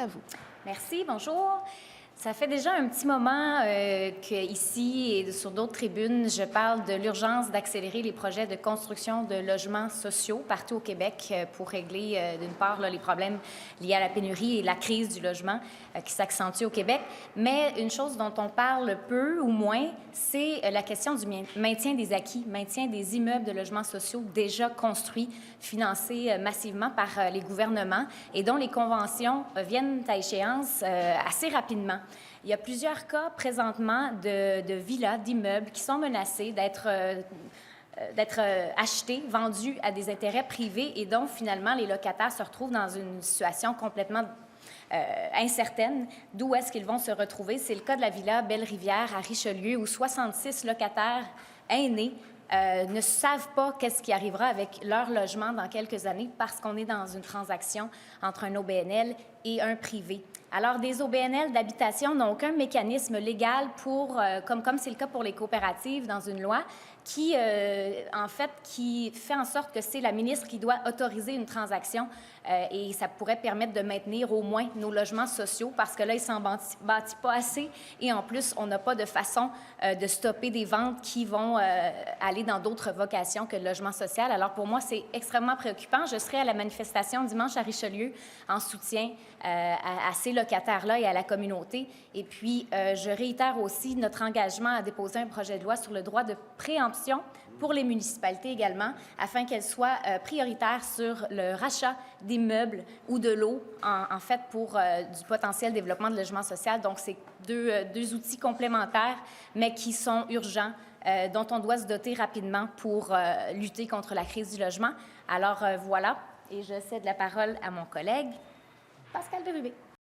à vous. Merci, bonjour. Ça fait déjà un petit moment qu'ici et sur d'autres tribunes, je parle de l'urgence d'accélérer les projets de construction de logements sociaux partout au Québec pour régler, d'une part, là, les problèmes liés à la pénurie et la crise du logement qui s'accentue au Québec. Mais une chose dont on parle peu ou moins, c'est la question du maintien des acquis, maintien des immeubles de logements sociaux déjà construits, financés massivement par les gouvernements et dont les conventions viennent à échéance assez rapidement. Il y a plusieurs cas présentement de villas, d'immeubles qui sont menacés d'être achetés, vendus à des intérêts privés et dont finalement les locataires se retrouvent dans une situation complètement incertaine. D'où est-ce qu'ils vont se retrouver? C'est le cas de la villa Belle-Rivière à Richelieu où 66 locataires aînés ne savent pas qu'est-ce qui arrivera avec leur logement dans quelques années parce qu'on est dans une transaction entre un OBNL et un privé. Alors, des OBNL d'habitation n'ont aucun mécanisme légal pour, comme c'est le cas pour les coopératives dans une loi, qui fait en sorte que c'est la ministre qui doit autoriser une transaction et ça pourrait permettre de maintenir au moins nos logements sociaux parce que là, ils ne s'en bâtissent pas assez et en plus, on n'a pas de façon de stopper des ventes qui vont aller dans d'autres vocations que le logement social. Alors, pour moi, c'est extrêmement préoccupant. Je serai à la manifestation dimanche à Richelieu en soutien à ces locataires-là et à la communauté. Et puis, je réitère aussi notre engagement à déposer un projet de loi sur le droit de préemption pour les municipalités également, afin qu'elles soient prioritaires sur le rachat d'immeubles ou de lots, en fait, pour du potentiel développement de logement social. Donc, c'est deux outils complémentaires, mais qui sont urgents, dont on doit se doter rapidement pour lutter contre la crise du logement. Alors, voilà, et je cède la parole à mon collègue Pascal Bérubé.